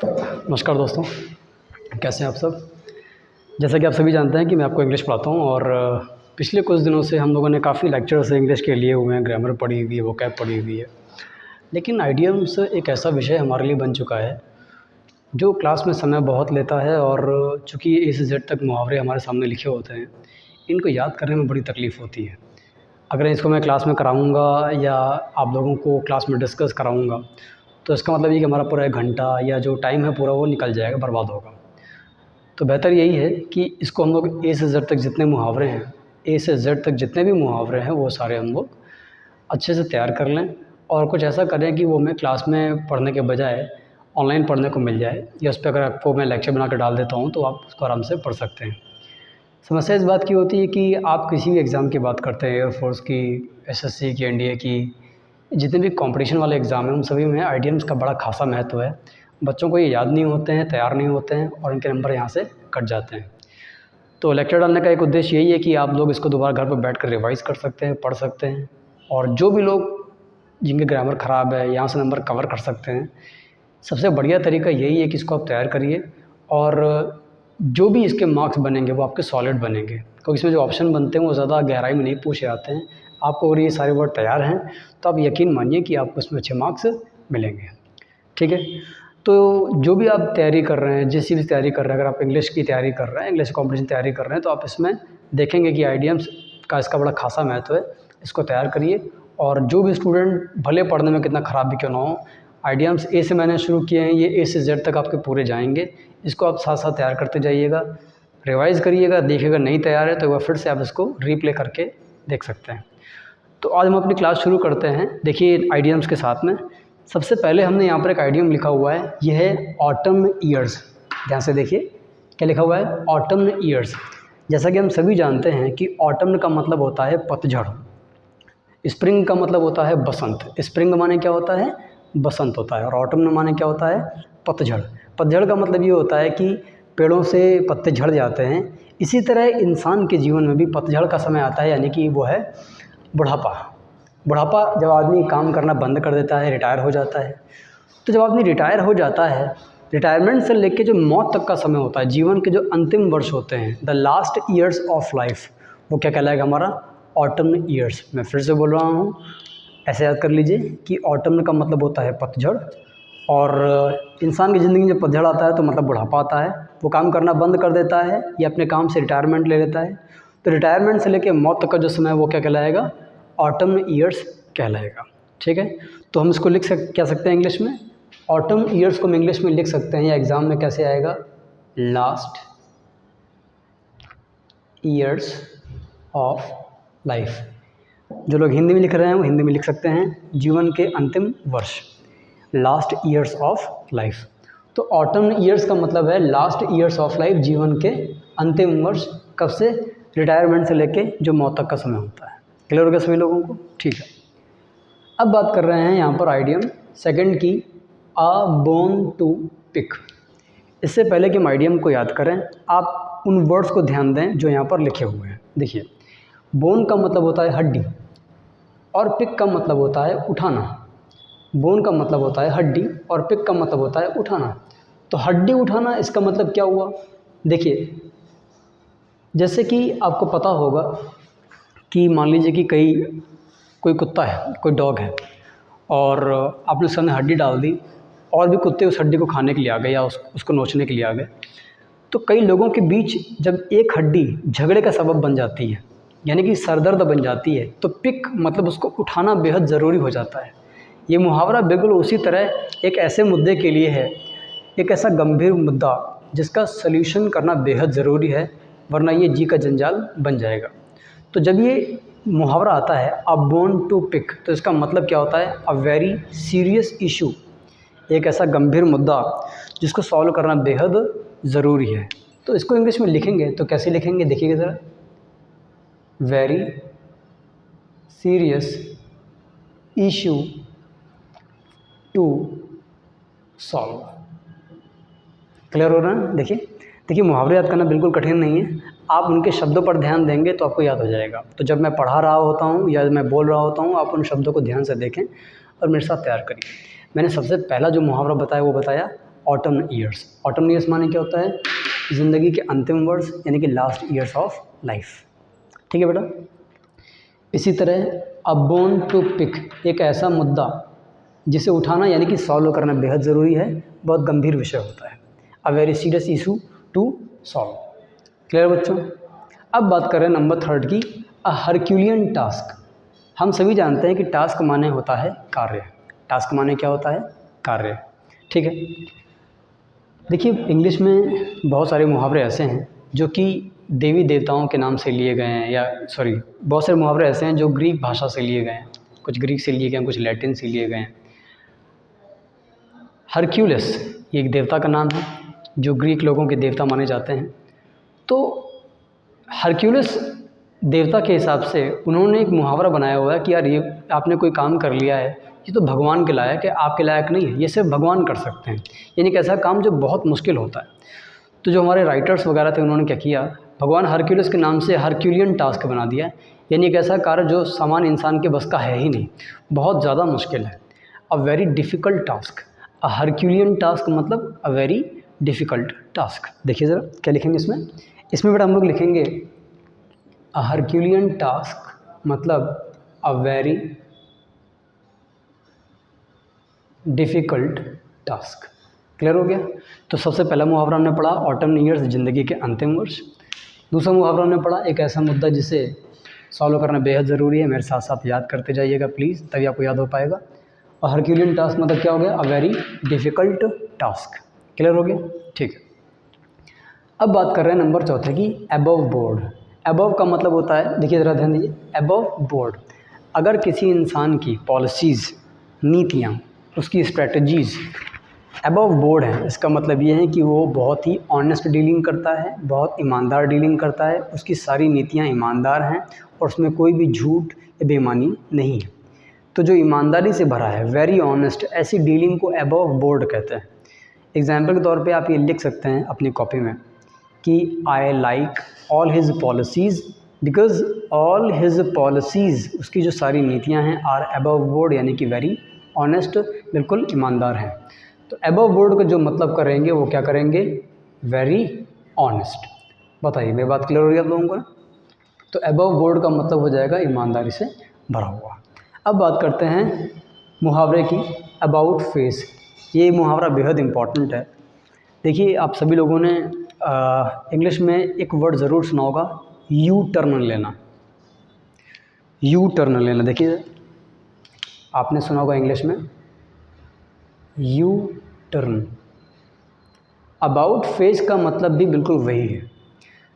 नमस्कार दोस्तों, कैसे हैं आप सब। जैसा कि आप सभी जानते हैं कि मैं आपको इंग्लिश पढ़ाता हूँ और पिछले कुछ दिनों से हम लोगों ने काफ़ी लेक्चर्स इंग्लिश के लिए हुए हैं, ग्रामर पढ़ी हुई है, वोकैब पढ़ी हुई है। लेकिन आइडियम्स एक ऐसा विषय हमारे लिए बन चुका है जो क्लास में समय बहुत लेता है और चूँकि ए से जेड तक मुहावरे हमारे सामने लिखे होते हैं, इनको याद करने में बड़ी तकलीफ़ होती है। अगर इसको मैं क्लास में कराऊँगा या आप लोगों को क्लास में डिस्कस कराऊँगा तो इसका मतलब ये कि हमारा पूरा 1 घंटा या जो टाइम है पूरा वो निकल जाएगा, बर्बाद होगा। तो बेहतर यही है कि इसको हम लोग ए से जेड तक जितने मुहावरे हैं, ए से जेड तक जितने भी मुहावरे हैं वो सारे हम लोग अच्छे से तैयार कर लें और कुछ ऐसा करें कि वो हमें क्लास में पढ़ने के बजाय ऑनलाइन पढ़ने को मिल जाए, या उस पे अगर आपको मैं लेक्चर बना के डाल देता हूँ तो आप उसको आराम से पढ़ सकते हैं। समस्या इस बात की होती है कि आप किसी भी एग्ज़ाम की बात करते हैं, एयरफोर्स की, एसएससी की, एनडीए की, जितने भी कॉम्पिटिशन वाले एग्ज़ाम हैं उन सभी में आइडियम्स का बड़ा खासा महत्व है। बच्चों को ये याद नहीं होते हैं, तैयार नहीं होते हैं और उनके नंबर यहाँ से कट जाते हैं। तो लेक्चर डालने का एक उद्देश्य यही है कि आप लोग इसको दोबारा घर पर बैठकर रिवाइज़ कर सकते हैं, पढ़ सकते हैं और जो भी लोग जिनके ग्रामर ख़राब है यहाँ से नंबर कवर कर सकते हैं। सबसे बढ़िया तरीका यही है कि इसको आप तैयार करिए और जो भी इसके मार्क्स बनेंगे वो आपके सॉलिड बनेंगे, क्योंकि इसमें जो ऑप्शन बनते हैं वो ज़्यादा गहराई में नहीं पूछे जाते हैं। आपको अगर ये सारे वर्ड तैयार हैं तो आप यकीन मानिए कि आपको इसमें अच्छे मार्क्स मिलेंगे। ठीक है, तो जो भी आप तैयारी कर रहे हैं, जिस चीज़ की तैयारी कर रहे हैं, अगर आप इंग्लिश की तैयारी कर रहे हैं, इंग्लिश कॉम्पिटिशन तैयारी कर रहे हैं तो आप इसमें देखेंगे कि आइडियम्स का इसका बड़ा खासा महत्व है। इसको तैयार करिए और जो भी स्टूडेंट भले पढ़ने में कितना ख़राब भी क्यों ना हो, आइडियम्स ए से मैंने शुरू किए हैं, ये ए से जेड तक आपके पूरे जाएंगे। इसको आप साथ साथ तैयार करते जाइएगा, रिवाइज़ करिएगा, देखिएगा नहीं तैयार है तो एक बार फिर से आप इसको रीप्ले करके देख सकते हैं। तो आज हम अपनी क्लास शुरू करते हैं। देखिए आइडियम्स के साथ में सबसे पहले हमने यहाँ पर एक आइडियम लिखा हुआ है, यह है ऑटम ईयर्स। ध्यान से देखिए क्या लिखा हुआ है, ऑटम ईयर्स। जैसा कि हम सभी जानते हैं कि ऑटम का मतलब होता है पतझड़, स्प्रिंग का मतलब होता है बसंत। स्प्रिंग माने क्या होता है, बसंत होता है, और ऑटम माने क्या होता है, पतझड़। पतझड़ का मतलब ये होता है कि पेड़ों से पत्ते झड़ जाते हैं। इसी तरह इंसान के जीवन में भी पतझड़ का समय आता है, यानी कि वो है बुढ़ापा। बुढ़ापा जब आदमी काम करना बंद कर देता है, रिटायर हो जाता है, तो जब आदमी रिटायर हो जाता है, रिटायरमेंट से लेके जो मौत तक का समय होता है, जीवन के जो अंतिम वर्ष होते हैं, the last years of life, वो क्या कहलाएगा, हमारा ऑटम ईयर्स। मैं फिर से बोल रहा हूँ, ऐसे याद कर लीजिए कि ऑटम का मतलब होता है पतझड़, और इंसान की ज़िंदगी में जब पतझड़ आता है तो मतलब बुढ़ापा आता है। वो काम करना बंद कर देता है या अपने काम से रिटायरमेंट ले लेता है। तो रिटायरमेंट से लेकर मौत तक का जो समय है वो क्या कहलाएगा, ऑटम ईयर्स कहलाएगा। ठीक है, तो हम इसको क्या सकते हैं इंग्लिश में, ऑटम ईयर्स को हम इंग्लिश में लिख सकते हैं, या एग्ज़ाम में कैसे आएगा, लास्ट ईयर्स ऑफ लाइफ। जो लोग हिंदी में लिख रहे हैं वो हिंदी में लिख सकते हैं, जीवन के अंतिम वर्ष, लास्ट ईयर्स ऑफ लाइफ। तो ऑटम ईयर्स का मतलब है लास्ट ईयर्स ऑफ लाइफ, जीवन के अंतिम वर्ष। कब से, रिटायरमेंट से लेके जो मौत तक का समय होता है। क्लियर हो गया सभी लोगों को, ठीक है। अब बात कर रहे हैं यहाँ पर आइडियम सेकंड की, आ बोन टू पिक। इससे पहले कि हम आइडियम को याद करें, आप उन वर्ड्स को ध्यान दें जो यहाँ पर लिखे हुए हैं। देखिए, बोन का मतलब होता है हड्डी और पिक का मतलब होता है उठाना। बोन का मतलब होता है हड्डी और पिक का मतलब होता है उठाना। तो हड्डी उठाना, इसका मतलब क्या हुआ, देखिए जैसे कि आपको पता होगा कि मान लीजिए कि कोई कुत्ता है, कोई डॉग है, और आपने उसके अंदर हड्डी डाल दी और भी कुत्ते उस हड्डी को खाने के लिए आ गए या उसको नोचने के लिए आ गए। तो कई लोगों के बीच जब एक हड्डी झगड़े का सबब बन जाती है, यानी कि सरदर्द बन जाती है, तो पिक मतलब उसको उठाना बेहद ज़रूरी हो जाता है। ये मुहावरा बिल्कुल उसी तरह एक ऐसे मुद्दे के लिए है, एक ऐसा गंभीर मुद्दा जिसका सल्यूशन करना बेहद ज़रूरी है, वरना ये जी का जंजाल बन जाएगा। तो जब ये मुहावरा आता है अ बोन टू पिक, तो इसका मतलब क्या होता है, अ वेरी सीरियस इशू, एक ऐसा गंभीर मुद्दा जिसको सॉल्व करना बेहद ज़रूरी है। तो इसको इंग्लिश में लिखेंगे तो कैसे लिखेंगे, देखिएगा ज़रा, very serious issue to solve. Clear हो रहा है। देखिए मुहावरे याद करना बिल्कुल कठिन नहीं है, आप उनके शब्दों पर ध्यान देंगे तो आपको याद हो जाएगा। तो जब मैं पढ़ा रहा होता हूँ या मैं बोल रहा होता हूँ, आप उन शब्दों को ध्यान से देखें और मेरे साथ तैयार करिए। मैंने सबसे पहला जो मुहावरा बताया वो बताया ऑटम ईयर्स। ऑटम ईयर्स माने क्या होता है? ज़िंदगी के अंतिम वर्ष यानी कि लास्ट ईयर्स ऑफ लाइफ। ठीक है बेटा। इसी तरह अ बोन टू पिक, एक ऐसा मुद्दा जिसे उठाना यानी कि सॉल्व करना बेहद ज़रूरी है, बहुत गंभीर विषय होता है। A very serious issue to solve. Clear बच्चों? अब बात करें नंबर 3 की, अ हरक्यूलियन टास्क। हम सभी जानते हैं कि टास्क माने होता है कार्य। टास्क माने क्या होता है? कार्य। ठीक है। देखिए इंग्लिश में बहुत सारे मुहावरे ऐसे हैं जो कि देवी देवताओं के नाम से लिए गए हैं, या सॉरी बहुत सारे मुहावरे ऐसे हैं जो ग्रीक भाषा से लिए गए हैं। कुछ ग्रीक से लिए गए हैं, कुछ लैटिन से लिए गए हैं। हरक्यूलिस ये एक देवता का नाम है जो ग्रीक लोगों के देवता माने जाते हैं। तो हरक्यूलिस देवता के हिसाब से उन्होंने एक मुहावरा बनाया हुआ है कि यार ये आपने कोई काम कर लिया है, ये तो भगवान के लायक है, आपके लायक नहीं है, ये सिर्फ भगवान कर सकते हैं। यानी कि ऐसा काम जो बहुत मुश्किल होता है। तो जो हमारे राइटर्स वगैरह थे उन्होंने क्या किया, भगवान हरक्यूलिस के नाम से हरक्यूलियन टास्क बना दिया। यानी एक ऐसा कार्य जो सामान्य इंसान के बस का है ही नहीं, बहुत ज़्यादा मुश्किल है। A very difficult task. A Herculean task मतलब अ वेरी डिफ़िकल्ट टास्क। देखिए ज़रा क्या लिखेंगे इसमें। इसमें बेटा हम लोग लिखेंगे अ हरक्यूलियन टास्क मतलब a very difficult task. Clear हो गया? तो सबसे पहला मुहावरा हमने पढ़ा ऑटम ईयर्स, ज़िंदगी के अंतिम वर्ष। दूसरा मुहावरा हमने पढ़ा एक ऐसा मुद्दा जिसे सॉल्व करना बेहद ज़रूरी है। मेरे साथ साथ याद करते जाइएगा प्लीज़, तभी आपको याद हो पाएगा। और हरक्यूलियन टास्क मतलब क्या हो गया? A very difficult task. Clear हो गया? ठीक है। अब बात कर रहे हैं नंबर 4 की, अबव बोर्ड। अबव का मतलब होता है, देखिए ज़रा ध्यान दीजिए, अबव बोर्ड अगर किसी इंसान की पॉलिसीज़, नीतियाँ, उसकी स्ट्रेटजीज़ अबव बोर्ड है, इसका मतलब ये है कि वो बहुत ही ऑनेस्ट डीलिंग करता है, बहुत ईमानदार डीलिंग करता है, उसकी सारी नीतियाँ ईमानदार हैं और उसमें कोई भी झूठ या बेईमानी नहीं है। तो जो ईमानदारी से भरा है, वेरी ऑनेस्ट, ऐसी डीलिंग को अबव बोर्ड कहते हैं। एग्जाम्पल के तौर पे आप ये लिख सकते हैं अपनी कॉपी में कि I like all his policies because all his policies, उसकी जो सारी नीतियाँ हैं, आर अबव बोर्ड यानी कि वेरी ऑनेस्ट, बिल्कुल ईमानदार हैं। तो अबव बोर्ड का जो मतलब करेंगे वो क्या करेंगे? Very honest. बताइए मेरी बात क्लियर हो रही है आप लोगों को? तो अबव बोर्ड का मतलब हो जाएगा ईमानदारी से भरा हुआ। अब बात करते हैं मुहावरे की, अबाउट फेस। ये मुहावरा बेहद इम्पॉर्टेंट है। देखिए आप सभी लोगों ने इंग्लिश में एक वर्ड ज़रूर सुना होगा, यू टर्न लेना। यू टर्न लेना, देखिए आपने सुना होगा इंग्लिश में यू टर्न। अबाउट फेस का मतलब भी बिल्कुल वही है।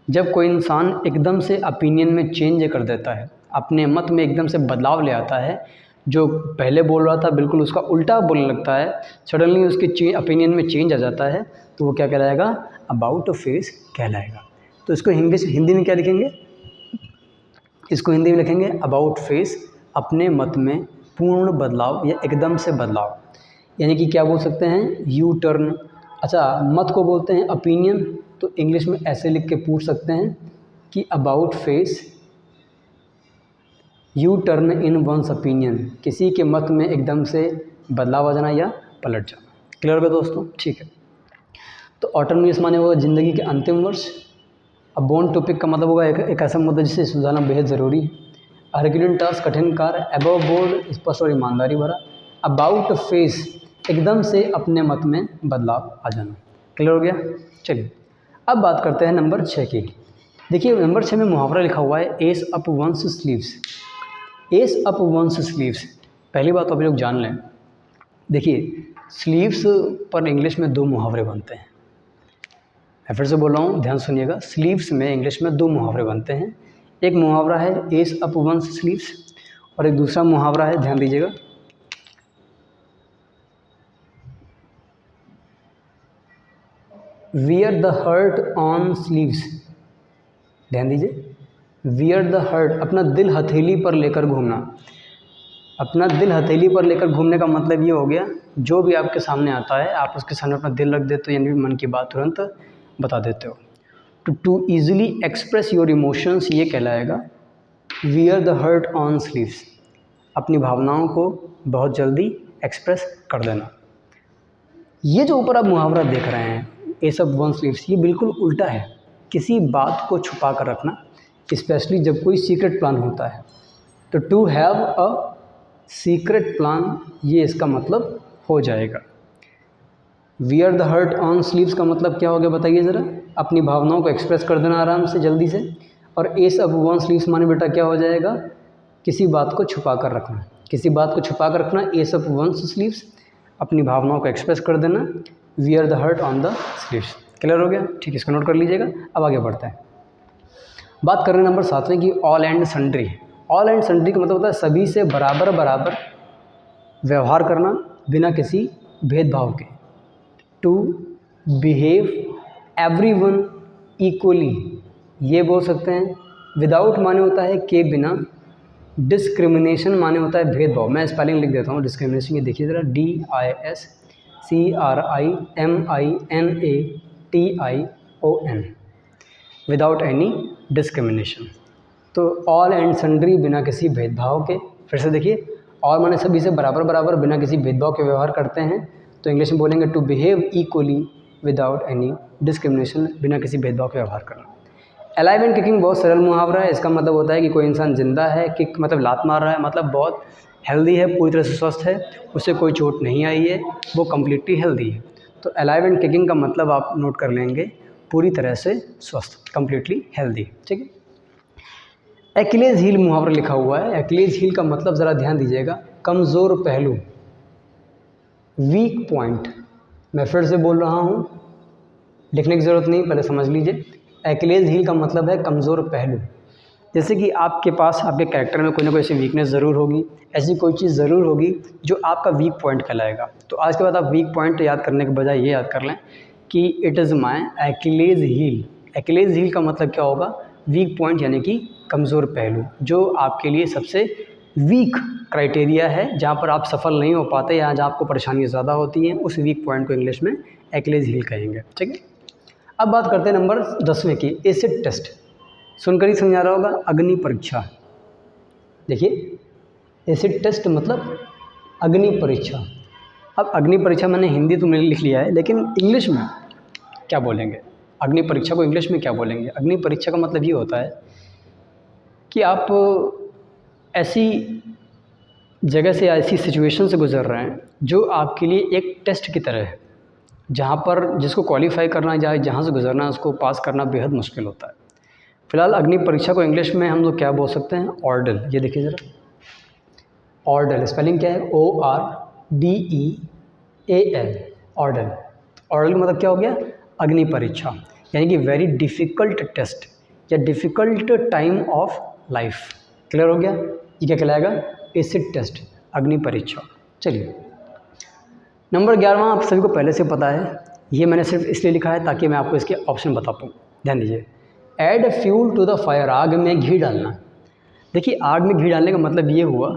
जब कोई इंसान एकदम से ओपिनियन में चेंज कर देता है, अपने मत में एकदम से बदलाव ले आता है, जो पहले बोल रहा था बिल्कुल उसका उल्टा बोलने लगता है, सडनली उसके ओपिनियन में चेंज आ जाता है, तो वो क्या कहलाएगा? अबाउट फेस कहलाएगा। तो इसको हिंदी में क्या लिखेंगे? इसको हिंदी में लिखेंगे अबाउट फेस, अपने मत में पूर्ण बदलाव या एकदम से बदलाव। यानी कि क्या बोल सकते हैं? U turn. अच्छा, मत को बोलते हैं ओपिनियन, तो इंग्लिश में ऐसे लिख के पूछ सकते हैं कि about face U turn in once opinion, किसी के मत में एकदम से बदलाव आ जाना या पलट जाना। क्लियर हो दोस्तों? ठीक है। तो ऑटम ईयर्स माने होगा ज़िंदगी के अंतिम वर्ष। अब बोर्न टॉपिक का मतलब होगा एक ऐसा मुद्दा जिसे सुलझाना बेहद ज़रूरी है। हरक्यूलियन टास्क कठिन कार्य, अबव बोर्ड स्पष्ट और ईमानदारी भरा, अबाउट फेस एकदम से अपने मत में बदलाव आ जाना। क्लियर हो गया? चलिए अब बात करते हैं नंबर 6 की। देखिए नंबर 6 में मुहावरा लिखा हुआ है ace up one's sleeves. Ace up one's sleeves, पहली बात तो आप लोग जान लें। देखिए स्लीव्स पर इंग्लिश में 2 मुहावरे बनते हैं। मैं फिर से बोल रहा हूँ, ध्यान सुनिएगा। स्लीव्स में इंग्लिश में 2 मुहावरे बनते हैं। एक मुहावरा है एस अप वंस स्लीव्स और एक दूसरा मुहावरा है, ध्यान दीजिएगा, wear the heart on sleeves. ध्यान दीजिए, वियर द हर्ट, अपना दिल हथेली पर लेकर घूमना। अपना दिल हथेली पर लेकर घूमने का मतलब ये हो गया, जो भी आपके सामने आता है आप उसके सामने अपना दिल रख देते हो, यानी मन की बात तुरंत बता देते हो। To easily express your emotions, ये कहलाएगा wear the heart on sleeves, अपनी भावनाओं को बहुत जल्दी एक्सप्रेस कर देना। ये जो ऊपर आप मुहावरा देख रहे हैं एस ऑफ वन स्लीव्स, ये बिल्कुल उल्टा है। किसी बात को छुपा कर रखना, स्पेशली जब कोई सीक्रेट प्लान होता है। तो to have a secret plan, ये इसका मतलब हो जाएगा। Wear the heart on sleeves का मतलब क्या हो गया बताइए ज़रा। अपनी भावनाओं को एक्सप्रेस कर देना आराम से, जल्दी से। और एस ऑफ वन स्लीव्स माने बेटा क्या हो जाएगा, किसी बात को छुपा कर रखना। किसी बात को छुपा कर रखना, एस ऑफ वन स्लीव्स, अपनी भावनाओं को एक्सप्रेस कर देना। Wear the heart on the sleeves. Clear हो गया? ठीक, इसको नोट कर लीजिएगा। अब आगे बढ़ते हैं। बात कर रहे हैं नंबर 7 में कि all and sundry. All and sundry का मतलब होता है सभी से बराबर बराबर व्यवहार करना बिना किसी भेदभाव के। टू बिहेव एवरीवन इक्वली, ये बोल सकते हैं। विदाउट माने होता है के बिना। डिस्क्रिमिनेशन माने होता है भेदभाव। मैं स्पेलिंग लिख देता हूँ डिस्क्रिमिनेशन, ये देखिए ज़रा, DISCRIMINATION, विदाउट एनी डिस्क्रिमिनेशन। तो ऑल एंड सन्ड्री, बिना किसी भेदभाव के। फिर से देखिए, ऑल माने सभी से बराबर बराबर बिना किसी भेदभाव के व्यवहार करते हैं। तो इंग्लिश में बोलेंगे to behave equally without any discrimination, बिना किसी भेदभाव के व्यवहार करना। अलाइव एंड किकिंग बहुत सरल मुहावरा है। इसका मतलब होता है कि कोई इंसान जिंदा है, किक मतलब लात मार रहा है, मतलब बहुत हेल्दी है, पूरी तरह से स्वस्थ है, उसे कोई चोट नहीं आई है, वो कम्प्लीटली हेल्दी है। तो अलाइव एंड किकिंग का मतलब आप नोट कर लेंगे, पूरी तरह से स्वस्थ, कम्प्लीटली हेल्दी। ठीक है। एक्लेज हील मुहावरा लिखा हुआ है। एक्लेज हील का मतलब ज़रा ध्यान दीजिएगा, कमज़ोर पहलू, वीक पॉइंट। मैं फिर से बोल रहा हूँ, लिखने की ज़रूरत नहीं, पहले समझ लीजिए। एक्लेज हील का मतलब है कमज़ोर पहलू। जैसे कि आपके पास, आपके कैरेक्टर में कोई ना कोई ऐसी वीकनेस ज़रूर होगी, ऐसी कोई चीज़ ज़रूर होगी जो आपका वीक पॉइंट कहलाएगा। तो आज के बाद आप वीक पॉइंट याद करने के बजाय ये याद कर लें कि it is my Achilles heel. Achilles heel का मतलब क्या होगा, वीक पॉइंट यानी कि कमज़ोर पहलू, जो आपके लिए सबसे वीक क्राइटेरिया है, जहाँ पर आप सफल नहीं हो पाते या जहाँ आपको परेशानियाँ ज़्यादा होती हैं, उस वीक पॉइंट को इंग्लिश में एक्लेज हील कहेंगे। ठीक है। अब बात करते हैं नंबर 10वें की, एसिड टेस्ट। सुनकर ही समझा रहा होगा, अग्नि परीक्षा। देखिए, एसिड टेस्ट मतलब अग्नि परीक्षा। अब अग्नि परीक्षा मैंने हिंदी तो मैंने लिख लिया है, लेकिन इंग्लिश में क्या बोलेंगे, अग्नि परीक्षा को इंग्लिश में क्या बोलेंगे। अग्नि परीक्षा का मतलब ये होता है कि आप ऐसी जगह से, ऐसी सिचुएशन से गुजर रहे हैं जो आपके लिए एक टेस्ट की तरह है, जहाँ पर जिसको क्वालिफाई करना जाए, जहाँ से गुजरना है, उसको पास करना बेहद मुश्किल होता है। फिलहाल अग्नि परीक्षा को इंग्लिश में हम लोग क्या बोल सकते हैं, ऑर्डल। ये देखिए ज़रा, ऑर्डल स्पेलिंग क्या है, ORDEAL, ऑर्डल। ऑर्डल का मतलब क्या हो गया, अग्नि परीक्षा, यानी कि वेरी डिफ़िकल्ट टेस्ट या difficult time of life. Clear हो गया? ये क्या कहलाएगा, एसिड टेस्ट, अग्नि परीक्षा। चलिए, नंबर 11वां आप सभी को पहले से पता है, ये मैंने सिर्फ इसलिए लिखा है ताकि मैं आपको इसके ऑप्शन बता पाऊँ। ध्यान दीजिए, add fuel to the fire, आग में घी डालना। देखिए, आग में घी डालने का मतलब ये हुआ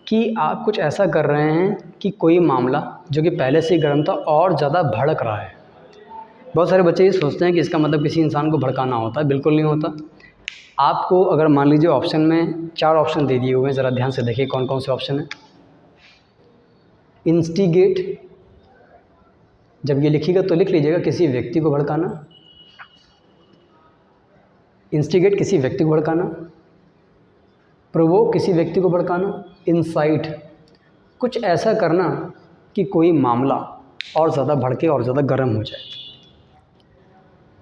कि आप कुछ ऐसा कर रहे हैं कि कोई मामला जो कि पहले से ही गर्म था और ज़्यादा भड़क रहा है। बहुत सारे बच्चे ये सोचते हैं कि इसका मतलब किसी इंसान को भड़काना होता है, बिल्कुल नहीं होता। आपको अगर मान लीजिए ऑप्शन में 4 ऑप्शन दे दिए हुए हैं, ज़रा ध्यान से देखिए कौन कौन से ऑप्शन हैं। इंस्टिगेट, जब ये लिखिएगा तो लिख लीजिएगा किसी व्यक्ति को भड़काना। इंस्टिगेट, किसी व्यक्ति को भड़काना। प्रोवोक, किसी व्यक्ति को भड़काना। इंसाइट, कुछ ऐसा करना कि कोई मामला और ज़्यादा भड़के और ज़्यादा गर्म हो जाए।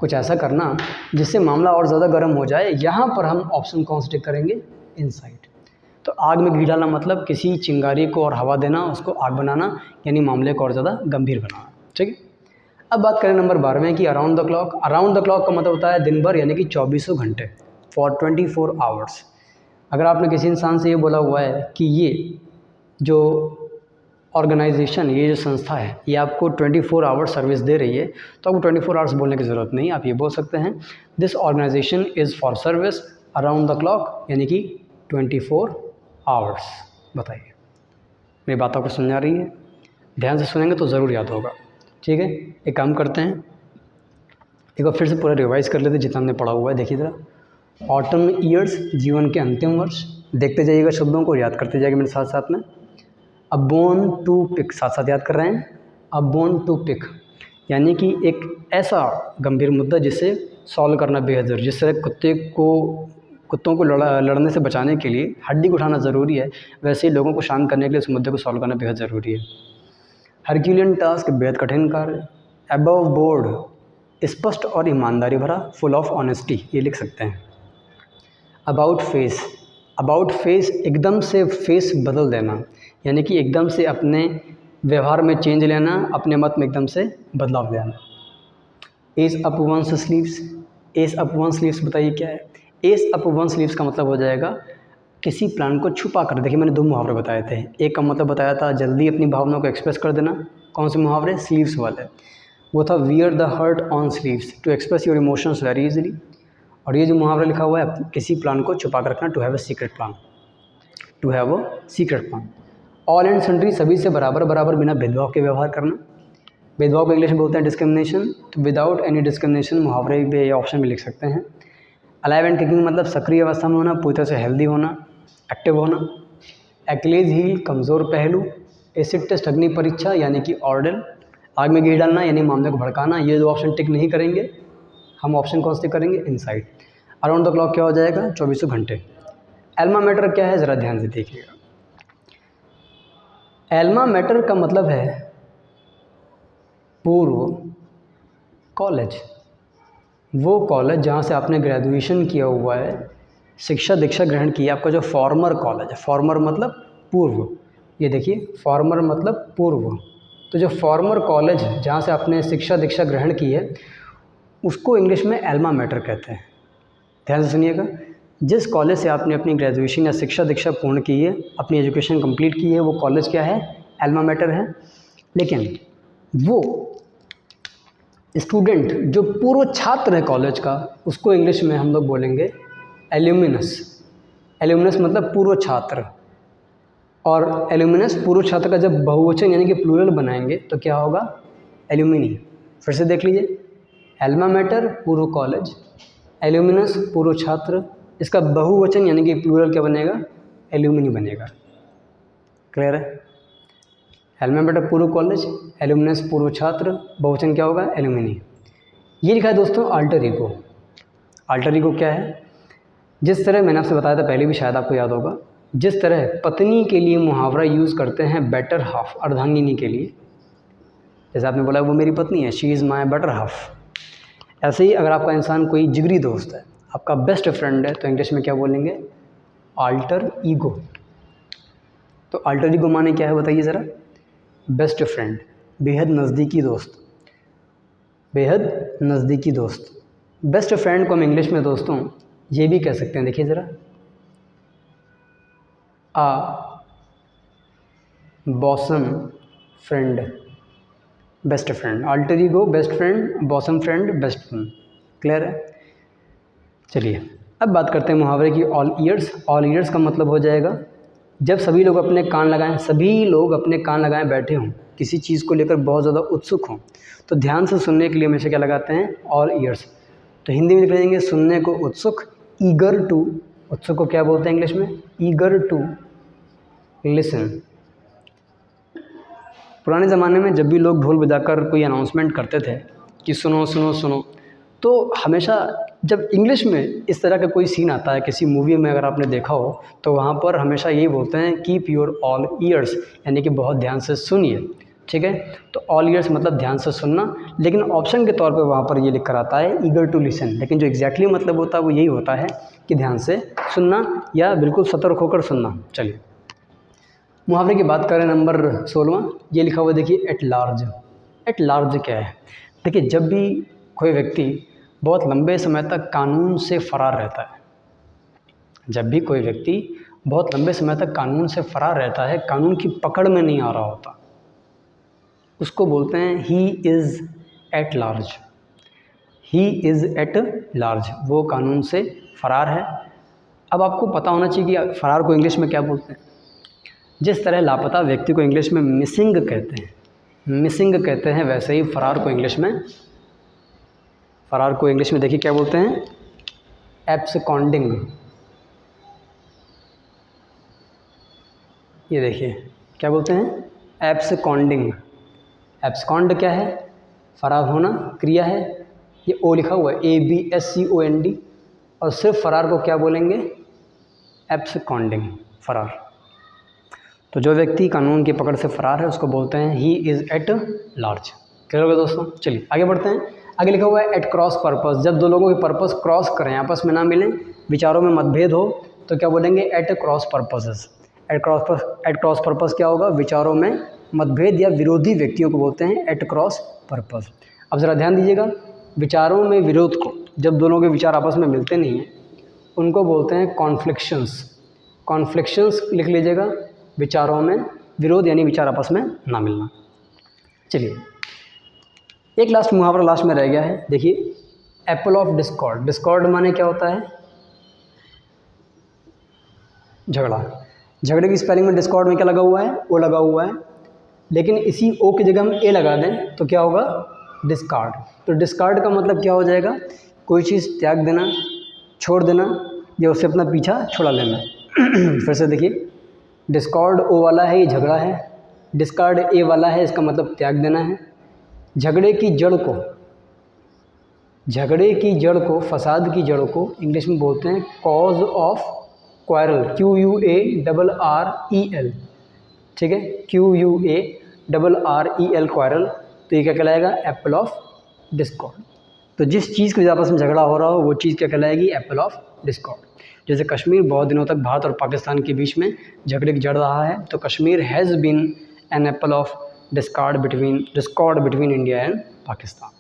कुछ ऐसा करना जिससे मामला और ज़्यादा गर्म हो जाए। यहाँ पर हम ऑप्शन कौन से टिक करेंगे, इंसाइट। तो आग में घी डालना मतलब किसी चिंगारी को और हवा देना, उसको आग बनाना, यानी मामले को और ज़्यादा गंभीर बनाना। ठीक है। अब बात करें नंबर 12वें की, around the clock. Around the clock का मतलब होता है दिन भर, यानी कि 24 घंटे, फॉर 24 आवर्स। अगर आपने किसी इंसान से ये बोला हुआ है कि ये जो ऑर्गेनाइजेशन, ये जो संस्था है, ये आपको 24 आवर्स सर्विस दे रही है, तो आपको 24 आवर्स बोलने की ज़रूरत नहीं। आप ये बोल सकते हैं, this organization is for service around the clock, यानी कि 24 आवर्स। बताइए, मेरी बातों को समझ आ रही है? ध्यान से सुनेंगे तो ज़रूर याद होगा। ठीक है, एक काम करते हैं, एक बार फिर से पूरा रिवाइज़ कर लेते हैं जितना हमने पढ़ा हुआ है। देखिए ज़रा, ऑटम ईयर्स, जीवन के अंतिम वर्ष। देखते जाइएगा शब्दों को, याद करते जाइएगा मेरे साथ साथ में। अब बोर्न टू पिक, साथ साथ याद कर रहे हैं। अ बोन टू पिक, यानी कि एक ऐसा गंभीर मुद्दा जिसे सॉल्व करना बेहद ज़रूरी, जिस तरह कुत्तों को लड़ने से बचाने के लिए हड्डी को उठाना ज़रूरी है, वैसे ही लोगों को शांत करने के लिए उस मुद्दे को सॉल्व करना बेहद ज़रूरी है। हरक्यूलियन टास्क, बेहद कठिन कार्य। अबव बोर्ड, स्पष्ट और ईमानदारी भरा, फुल ऑफ ऑनेस्टी, ये लिख सकते हैं। अबाउट फेस, अबाउट फेस एकदम से फेस बदल देना, यानी कि एकदम से अपने व्यवहार में चेंज लेना, अपने मत में एकदम से बदलाव ले आना। Ace up one sleeves, ace up one sleeves बताइए क्या है। एज अप वन स्लीव्स का मतलब हो जाएगा किसी प्लान को छुपा कर। देखिए मैंने 2 मुहावरे बताए थे, एक का मतलब बताया था जल्दी अपनी भावनाओं को एक्सप्रेस कर देना, कौन से मुहावरे, स्लीव्स वाले, वो था wear the heart on sleeves, to express your emotions very easily. और ये जो मुहावरा लिखा हुआ है किसी प्लान को छुपा कर रखना, to have a secret plan, to have a secret plan. All and sundry, सभी से बराबर बराबर बिना भेदभाव के व्यवहार करना, भेदभाव को इंग्लिश में बोलते हैं डिस्क्रिमिनेशन, तो विदाउट एनी डिस्क्रिमिनेशन मुहावरे पे ऑप्शन में लिख सकते हैं। अलाइव एंड किकिंग मतलब सक्रिय अवस्था में होना, पूरी तरह से हेल्दी होना, एक्टिव होना। एक्लेज हील, कमज़ोर पहलू। एसिड टेस्ट, अग्नि परीक्षा, यानी कि ऑर्डर, आग में घी डालना यानी मामले को भड़काना। ये 2 ऑप्शन टिक नहीं करेंगे, हम ऑप्शन कौन से करेंगे, इनसाइड। अराउंड द क्लॉक क्या हो जाएगा, 24 घंटे। एल्मा मैटर क्या है, ज़रा ध्यान से देखिएगा। एल्मा मैटर का मतलब है पूर्व कॉलेज, वो कॉलेज जहाँ से आपने ग्रेजुएशन किया हुआ है, शिक्षा दीक्षा ग्रहण की है, आपका जो फॉर्मर कॉलेज है, फॉर्मर मतलब पूर्व, ये देखिए फॉर्मर मतलब पूर्व, तो जो फॉर्मर कॉलेज जहाँ से आपने शिक्षा दीक्षा ग्रहण की है उसको इंग्लिश में एल्मा मैटर कहते हैं। ध्यान से सुनिएगा, जिस कॉलेज से आपने अपनी ग्रेजुएशन या शिक्षा दीक्षा पूर्ण की है, अपनी एजुकेशन कंप्लीट की है, वो कॉलेज क्या है, एल्मा मैटर है। लेकिन वो स्टूडेंट जो पूर्व छात्र है कॉलेज का, उसको इंग्लिश में हम लोग बोलेंगे एल्यूमिनस। एल्यूमिनस मतलब पूर्व छात्र, और एल्यूमिनस पूर्व छात्र का जब बहुवचन यानी कि प्लूरल बनाएंगे तो क्या होगा, एल्यूमिनी। फिर से देख लीजिए, एल्मा मैटर पूर्व कॉलेज, एल्यूमिनस पूर्व छात्र, इसका बहुवचन यानी कि प्लूरल क्या बनेगा, एल्यूमिनी बनेगा। क्लियर है, एल्मा मैटर पूर्व कॉलेज, एल्यूमिनस पूर्व छात्र, बहुवचन क्या होगा, एल्यूमिनी। ये लिखा है दोस्तों अल्टर ईगो। अल्टर ईगो क्या है, जिस तरह मैंने आपसे बताया था पहले भी, शायद आपको याद होगा, जिस तरह पत्नी के लिए मुहावरा यूज़ करते हैं बेटर हाफ, अर्धांगिनी के लिए, जैसे आपने बोला वो मेरी पत्नी है, she is my better half, ऐसे ही अगर आपका इंसान कोई जिगरी दोस्त है, आपका बेस्ट फ्रेंड है, तो इंग्लिश में क्या बोलेंगे, अल्टर ईगो। तो अल्टर ईगो माने क्या है बताइए ज़रा, बेस्ट फ्रेंड, बेहद नज़दीकी दोस्त, बेहद नज़दीकी दोस्त। बेस्ट फ्रेंड को हम इंग्लिश में दोस्तों ये भी कह सकते हैं, देखिए ज़रा, a bosom friend, best friend, alter ego, best friend, bosom friend, best friend. Clear है, चलिए अब बात करते हैं मुहावरे की। ऑल ईयर्स, ऑल ईयर्स का मतलब हो जाएगा जब सभी लोग अपने कान लगाएं, सभी लोग अपने कान लगाएं बैठे हों, किसी चीज़ को लेकर बहुत ज़्यादा उत्सुक हों, तो ध्यान से सुनने के लिए हमेशा क्या लगाते हैं, ऑल ईयर्स। तो हिंदी में लिख लेंगे सुनने को उत्सुक, ईगर टू, उत्सुक को क्या बोलते हैं इंग्लिश में, ईगर टू लिसन। पुराने ज़माने में जब भी लोग ढोल बजाकर कोई अनाउंसमेंट करते थे कि सुनो सुनो सुनो, तो हमेशा जब इंग्लिश में इस तरह का कोई सीन आता है किसी मूवी में, अगर आपने देखा हो, तो वहाँ पर हमेशा यही बोलते हैं कीप योर ऑल ईयर्स, यानी कि बहुत ध्यान से सुनिए। ठीक है, तो ऑल ईयर्स मतलब ध्यान से सुनना, लेकिन ऑप्शन के तौर पे वहाँ पर ये लिख कर आता है ईगर टू लिसन, लेकिन जो एग्जैक्टली मतलब होता है वो यही होता है कि ध्यान से सुनना या बिल्कुल सतर्क होकर सुनना। चलिए मुहावरे की बात करें, नंबर 16वां, ये लिखा हुआ देखिए एट लार्ज। एट लार्ज क्या है, देखिए जब भी कोई व्यक्ति बहुत लंबे समय तक कानून से फरार रहता है, जब भी कोई व्यक्ति बहुत लंबे समय तक कानून से फरार रहता है, कानून की पकड़ में नहीं आ रहा होता, उसको बोलते हैं he is at large. He is at large, वो कानून से फरार है। अब आपको पता होना चाहिए कि फरार को इंग्लिश में क्या बोलते हैं। जिस तरह लापता व्यक्ति को इंग्लिश में मिसिंग कहते हैं, मिसिंग कहते हैं, वैसे ही फरार को इंग्लिश में, फरार को इंग्लिश में देखिए क्या बोलते हैं, एब्सकॉन्डिंग। ये देखिए क्या बोलते हैं, एब्सकॉन्डिंग। एब्सकॉन्ड क्या है? फरार होना क्रिया है, ये ओ लिखा हुआ है ABSCOND, और सिर्फ फरार को क्या बोलेंगे? एब्सकॉन्डिंग, फरार। तो जो व्यक्ति कानून की पकड़ से फरार है उसको बोलते हैं he is at large. Clear हो गया दोस्तों? चलिए आगे बढ़ते हैं। आगे लिखा हुआ है एट क्रॉस पर्पस, जब दो लोगों के पर्पस क्रॉस करें, आपस में ना मिलें, विचारों में मतभेद हो, तो क्या बोलेंगे? At cross purposes. At cross purpose क्या होगा? विचारों में मतभेद या विरोधी व्यक्तियों को बोलते हैं एट क्रॉस पर्पस। अब ज़रा ध्यान दीजिएगा, विचारों में विरोध को, जब दोनों के विचार आपस में मिलते नहीं हैं, उनको बोलते हैं कॉन्फ्लिक्शंस। कॉन्फ्लिक्शंस लिख लीजिएगा, विचारों में विरोध यानी विचार आपस में ना मिलना। चलिए एक लास्ट मुहावरा लास्ट में रह गया है, देखिए, एप्पल ऑफ डिस्कॉर्ड। डिस्कॉर्ड माने क्या होता है? झगड़ा। झगड़े की स्पेलिंग में डिस्कॉर्ड में क्या लगा हुआ है? ओ लगा हुआ है, लेकिन इसी ओ की जगह हम ए लगा दें तो क्या होगा? डिस्कार्ड। तो डिस्कार्ड का मतलब क्या हो जाएगा? कोई चीज़ त्याग देना, छोड़ देना, या उससे अपना पीछा छुड़ा लेना। फिर से देखिए, डिस्कॉर्ड ओ वाला है, ये झगड़ा है। डिस्कार्ड ए वाला है, इसका मतलब त्याग देना है। झगड़े की जड़ को, फसाद की जड़ को इंग्लिश में बोलते हैं कॉज ऑफ क्वारल, QUARREL। ठीक है, QUARREL, क्वारल। तो ये क्या कहलाएगा? Apple of Discord. तो जिस चीज़ के आपस में झगड़ा हो रहा हो वो चीज़ क्या कहलाएगी? Apple of discord. जैसे कश्मीर बहुत दिनों तक भारत और पाकिस्तान के बीच में झगड़े की जड़ रहा है, तो Kashmir has been an apple of discord between India and Pakistan.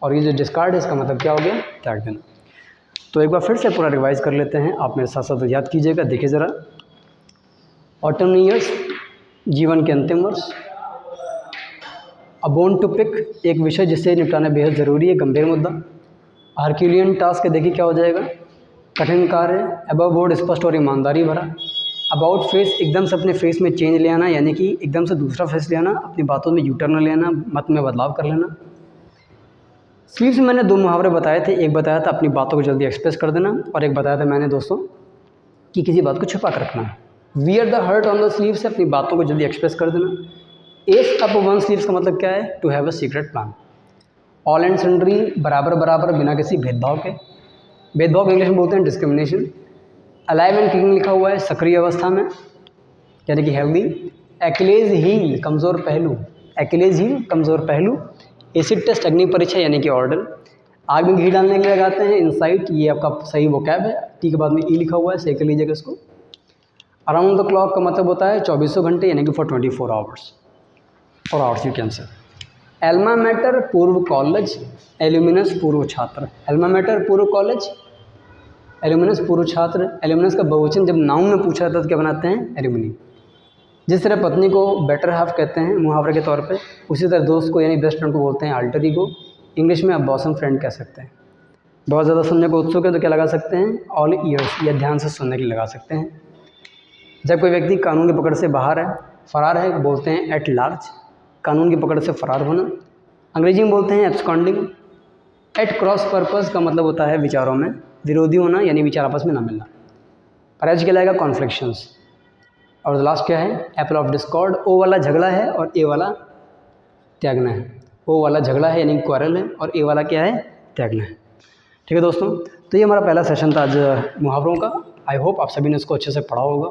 और ये जो डिस्कॉर्ड है इसका मतलब क्या हो गया? त्याग देना। तो एक बार फिर से पूरा रिवाइज कर लेते हैं, आप मेरे साथ साथ याद कीजिएगा। देखिए ज़रा, ऑटम ईयर्स, जीवन के अंतिम वर्ष। अ बोन टू पिक, एक विषय जिसे निपटाना बेहद ज़रूरी है, गंभीर मुद्दा। हरक्यूलियन टास्क, देखिए क्या हो जाएगा? कठिन कार्य। अबव बोर्ड, स्पष्ट और ईमानदारी भरा। अबाउट फेस, एकदम से अपने फेस में चेंज ले आना, यानी कि एकदम से दूसरा फेस ले आना, अपनी बातों में यूटर्न लेना, मत में बदलाव कर लेना। स्लीव्स में मैंने दो मुहावरे बताए थे, एक बताया था अपनी बातों को जल्दी एक्सप्रेस कर देना, और एक बताया था मैंने दोस्तों कि किसी बात को छुपा कर रखना। Wear the heart on the sleeve से अपनी बातों को जल्दी एक्सप्रेस कर देना। एस अप वन स्लीव्स का मतलब क्या है? To have a secret plan. All and sundry, बराबर बराबर, बिना किसी भेदभाव के। भेदभाव इंग्लिश में बोलते हैं डिस्क्रिमिनेशन। अलाइव एंड किकिंग लिखा हुआ है, सक्रिय अवस्था में, यानी कि हेल्दी। एक्लेज हील, कमज़ोर पहलू। एक्लेज हील, कमज़ोर पहलू। एसिड टेस्ट, अग्नि परीक्षा, यानी कि ऑर्डर। आग में घी डालने के लिए लगाते हैं, इंसाइट, ये आपका सही वोकैब है। टी के बाद में ई लिखा हुआ है, सही कर लीजिएगा इसको। अराउंड द क्लॉक का मतलब होता है 24 घंटे, यानी कि for 24 hours, for hours you can say. Elma matter, पूर्व कॉलेज। एल्यूमिनस, पूर्व छात्र। एल्मा मैटर, पूर्व कॉलेज। एल्यूमिनस, पूर्व छात्र। एल्यूमिनस का बहुवचन जब नाउन में पूछा जाता है तो क्या बनाते हैं? एल्यूमिनी। जिस तरह पत्नी को बेटर हाफ कहते हैं मुहावरे के तौर पे, उसी तरह दोस्त को यानी बेस्ट फ्रेंड को बोलते हैं अल्टर ईगो। इंग्लिश में आप बॉसम फ्रेंड कह सकते हैं। बहुत ज़्यादा सुनने को उत्सुक है तो क्या लगा सकते हैं? ऑल ईयर्स, या ध्यान से सुनने के लिए लगा सकते हैं। जब कोई व्यक्ति कानून की पकड़ से बाहर है, फरार है, बोलते हैं एट लार्ज, कानून की पकड़ से फरार होना। अंग्रेजी में बोलते हैं एब्सकॉन्डिंग। एट क्रॉस पर्पस का मतलब होता है विचारों में विरोधी होना, यानी विचार आपस में ना मिलना। और एच कहलाएगा कॉन्फ्लिक्शंस। और लास्ट क्या है? Apple of Discord. ओ वाला झगड़ा है और ए वाला त्यागना है। ओ वाला झगड़ा है यानी क्वारल है, और ए वाला क्या है? त्यागना है। ठीक है दोस्तों, तो ये हमारा पहला सेशन था आज मुहावरों का। आई होप आप सभी ने इसको अच्छे से पढ़ा होगा।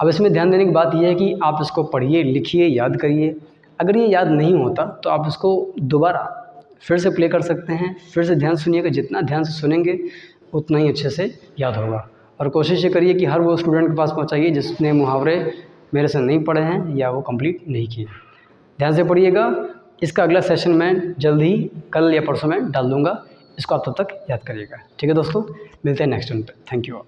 अब इसमें ध्यान देने की बात यह है कि आप इसको पढ़िए, लिखिए, याद करिए। अगर ये याद नहीं होता तो आप इसको दोबारा फिर से प्ले कर सकते हैं, फिर से ध्यान सुनिएगा। जितना ध्यान से सुनेंगे उतना ही अच्छे से याद होगा। और कोशिश ये करिए कि हर वो स्टूडेंट के पास पहुंचाइए जिसने मुहावरे मेरे से नहीं पढ़े हैं या वो कंप्लीट नहीं किए। ध्यान से पढ़िएगा। इसका अगला सेशन मैं जल्द ही कल या परसों में डाल दूँगा, इसको आप तब तक याद करिएगा। ठीक है दोस्तों, मिलते हैं नेक्स्ट टाइम पे। Thank you.